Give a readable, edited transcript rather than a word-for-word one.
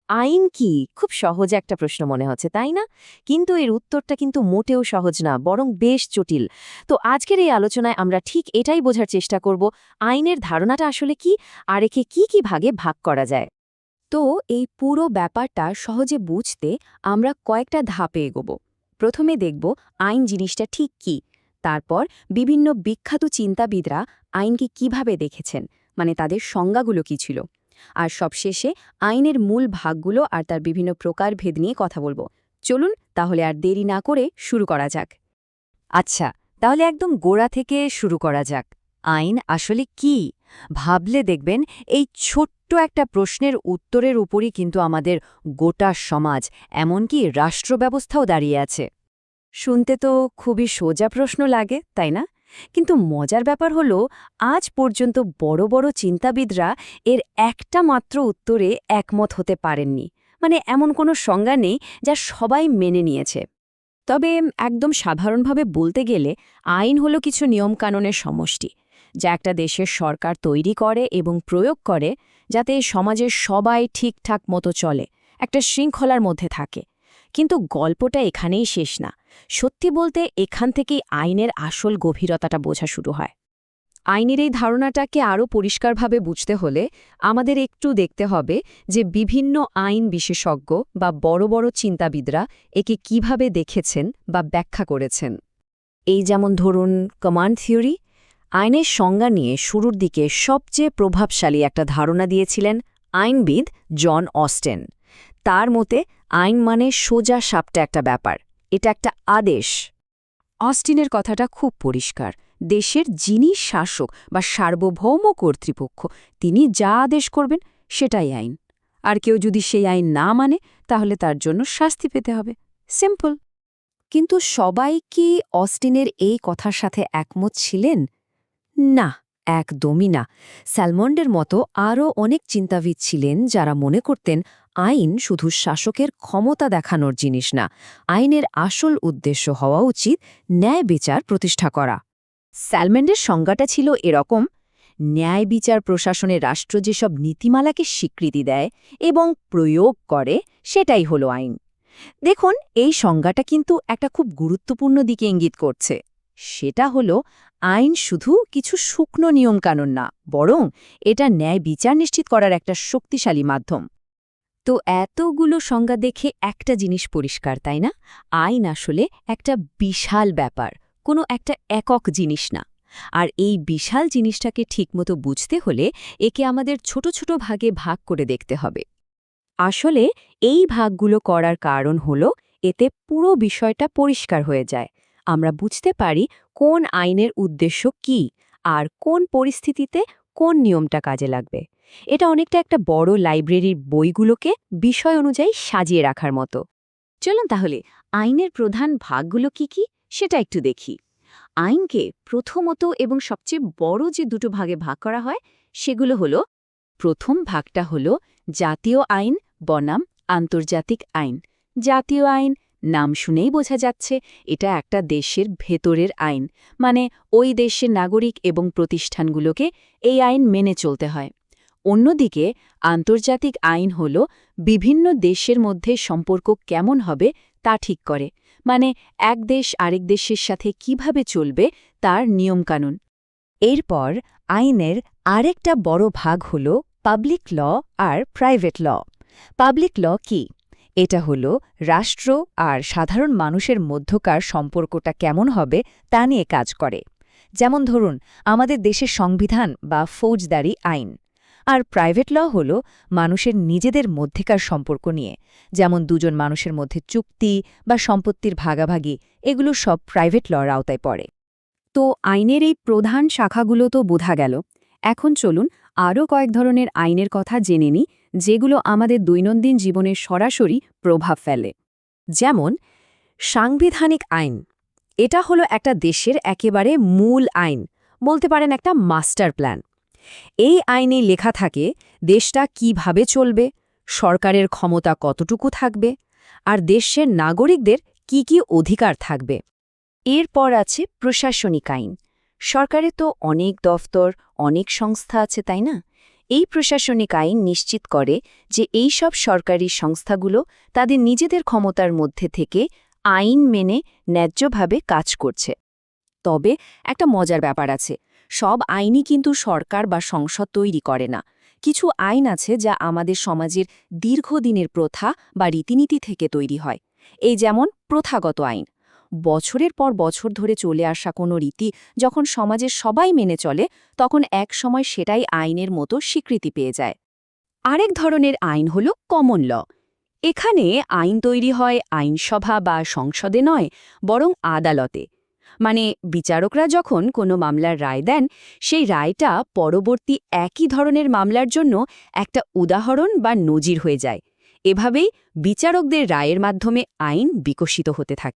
আইন কি? খুব সহজ একটা প্রশ্ন মনে হচ্ছে, তাই না? কিন্তু এর উত্তরটা কিন্তু মোটেও সহজ না, বরং বেশ জটিল। তো আজকের এই আলোচনায় আমরা ঠিক এটাই বোঝার চেষ্টা করব, আইনের ধারণাটা আসলে কি, আর একে কি ভাগে ভাগ করা যায়। তো এই পুরো ব্যাপারটা সহজে বুঝতে আমরা কয়েকটা ধাপে এগোব। প্রথমে দেখব আইন জিনিসটা ঠিক কি। তারপর বিভিন্ন বিখ্যাত চিন্তাবিদরা আইনকে কিভাবে দেখেছেন, মানে তাদের সংজ্ঞাগুলো কি ছিল। আর সবশেষে আইনের মূল ভাগগুলো আর তার বিভিন্ন প্রকারভেদ নিয়ে কথা বলবো। চলুন তাহলে আর দেরি না করে শুরু করা যাক। আচ্ছা, তাহলে একদম গোড়া থেকে শুরু করা যাক। আইন আসলে কি? ভাবলে দেখবেন এই ছোট্ট একটা প্রশ্নের উত্তরের উপরই কিন্তু আমাদের গোটা সমাজ, এমনকি রাষ্ট্র ব্যবস্থাও দাঁড়িয়ে আছে। শুনতে তো খুবই সোজা প্রশ্ন লাগে, তাই না? কিন্তু মজার ব্যাপার হলো, আজ পর্যন্ত বড় বড় চিন্তাবিদরা এর একটা মাত্র উত্তরে একমত হতে পারেননি। মানে এমন কোনো সংজ্ঞা নেই যা সবাই মেনে নিয়েছে। তবে একদম সাধারণভাবে বলতে গেলে আইন হলো কিছু নিয়মকানুনের সমষ্টি, যা একটা দেশের সরকার তৈরি করে এবং প্রয়োগ করে, যাতে সমাজের সবাই ঠিকঠাক মতো চলে, একটা শৃঙ্খলার মধ্যে থাকে। কিন্তু গল্পটা এখানেই শেষ না। সত্যি বলতে এখান থেকেই আইনের আসল গভীরতাটা বোঝা শুরু হয়। আইনের এই ধারণাটাকে আরও পরিষ্কারভাবে বুঝতে হলে আমাদের একটু দেখতে হবে যে বিভিন্ন আইন বিশেষজ্ঞ বা বড় বড় চিন্তাবিদরা একে কিভাবে দেখেছেন বা ব্যাখ্যা করেছেন। এই যেমন ধরুন কমান্ড থিওরি, আইনের সংজ্ঞা নিয়ে শুরুর দিকে সবচেয়ে প্রভাবশালী একটা ধারণা দিয়েছিলেন আইনবিদ জন অস্টেন। তার মতে আইন মানে সোজা সাপটা একটা ব্যাপার, এটা একটা আদেশ। অস্টিনের কথাটা খুব পরিষ্কার। দেশের যিনি শাসক বা সার্বভৌম কর্তৃপক্ষ, তিনি যা আদেশ করবেন সেটাই আইন। আর কেউ যদি সেই আইন না মানে, তাহলে তার জন্য শাস্তি পেতে হবে। সিম্পল। কিন্তু সবাই কি অস্টিনের এই কথার সাথে একমত ছিলেন? না, একদমই না। স্যালমন্ডের মতো আরও অনেক চিন্তাবিদ ছিলেন যারা মনে করতেন আইন শুধু শাসকের ক্ষমতা দেখানোর জিনিস না, আইনের আসল উদ্দেশ্য হওয়া উচিত ন্যায় বিচার প্রতিষ্ঠা করা। স্যালমেন্ডের সংজ্ঞাটা ছিল এরকম: ন্যায় বিচার প্রশাসনে রাষ্ট্র যেসব নীতিমালাকে স্বীকৃতি দেয় এবং প্রয়োগ করে, সেটাই হলো আইন। দেখুন, এই সংজ্ঞাটা কিন্তু একটা খুব গুরুত্বপূর্ণ দিকে ইঙ্গিত করছে। সেটা হলো, আইন শুধু কিছু শুকনো নিয়মকানুন না, বরং এটা ন্যায় বিচার নিশ্চিত করার একটা শক্তিশালী মাধ্যম। তো এতগুলো সংজ্ঞা দেখে একটা জিনিস পরিষ্কার, তাই না? আইন আসলে একটা বিশাল ব্যাপার, কোনো একটা একক জিনিস না। আর এই বিশাল জিনিসটাকে ঠিকমতো বুঝতে হলে একে আমাদের ছোট ছোট ভাগে ভাগ করে দেখতে হবে। আসলে এই ভাগগুলো করার কারণ হল, এতে পুরো বিষয়টা পরিষ্কার হয়ে যায়। আমরা বুঝতে পারি কোন আইনের উদ্দেশ্য কি, আর কোন পরিস্থিতিতে কোন নিয়মটা কাজে লাগবে। এটা অনেকটা একটা বড় লাইব্রেরির বইগুলোকে বিষয় অনুযায়ী সাজিয়ে রাখার মতো। চলুন তাহলে আইনের প্রধান ভাগগুলো কি সেটা একটু দেখি। আইনকে প্রথমত এবং সবচেয়ে বড় যে দুটো ভাগে ভাগ করা হয়, সেগুলো হলো, প্রথম ভাগটা হলো জাতীয় আইন বনাম আন্তর্জাতিক আইন। জাতীয় আইন নাম শুনেই বোঝা যাচ্ছে এটা একটা দেশের ভেতরের আইন, মানে ওই দেশের নাগরিক এবং প্রতিষ্ঠানগুলোকে এই আইন মেনে চলতে হয়। অন্যদিকে আন্তর্জাতিক আইন হল বিভিন্ন দেশের মধ্যে সম্পর্ক কেমন হবে তা ঠিক করে, মানে এক দেশ আরেক দেশের সাথে কিভাবে চলবে তার নিয়মকানুন। এরপর আইনের আরেকটা বড় ভাগ হল পাবলিক ল আর প্রাইভেট ল। পাবলিক ল কি? এটা হলো রাষ্ট্র আর সাধারণ মানুষের মধ্যকার সম্পর্কটা কেমন হবে তা নিয়ে কাজ করে। যেমন ধরুন আমাদের দেশের সংবিধান বা ফৌজদারি আইন। আর প্রাইভেট ল হল মানুষের নিজেদের মধ্যেকার সম্পর্ক নিয়ে, যেমন দুজন মানুষের মধ্যে চুক্তি বা সম্পত্তির ভাগাভাগি, এগুলো সব প্রাইভেট লর আওতায় পড়ে। তো আইনের এই প্রধান শাখাগুলো তো বোঝা গেল। এখন চলুন আরও কয়েক ধরনের আইনের কথা জেনে নিই, যেগুলো আমাদের দৈনন্দিন জীবনে সরাসরি প্রভাব ফেলে। যেমন সাংবিধানিক আইন। এটা হলো একটা দেশের একেবারে মূল আইন, বলতে পারেন একটা মাস্টার প্ল্যান। এই আইনে লেখা থাকে দেশটা কিভাবে চলবে, সরকারের ক্ষমতা কতটুকু থাকবে, আর দেশের নাগরিকদের কি অধিকার থাকবে। এরপর আছে প্রশাসনিক আইন। সরকারে তো অনেক দফতর, অনেক সংস্থা আছে, তাই না? এই প্রশাসনিক আইন নিশ্চিত করে যে এই সব সরকারি সংস্থাগুলো তাদের নিজেদের ক্ষমতার মধ্যে থেকে আইন মেনে ন্যায্যভাবে কাজ করছে। তবে একটা মজার ব্যাপার আছে, সব আইনই কিন্তু সরকার বা সংসদ তৈরি করে না। কিছু আইন আছে যা আমাদের সমাজের দীর্ঘদিনের প্রথা বা রীতিনীতি থেকে তৈরি হয়। এই যেমন প্রথাগত আইন, বছরের পর বছর ধরে চলে আসা কোনো রীতি যখন সমাজের সবাই মেনে চলে, তখন এক সময় সেটাই আইনের মতো স্বীকৃতি পেয়ে যায়। আরেক ধরনের আইন হল কমন ল। এখানে আইন তৈরি হয় আইনসভা বা সংসদে নয়, বরং আদালতে। মানে বিচারকরা যখন কোনো মামলার রায় দেন, সেই রায়টা পরবর্তী একই ধরনের মামলার জন্য একটা উদাহরণ বা নজির হয়ে যায়। এভাবেই বিচারকদের রায়ের মাধ্যমে আইন বিকশিত হতে থাকে।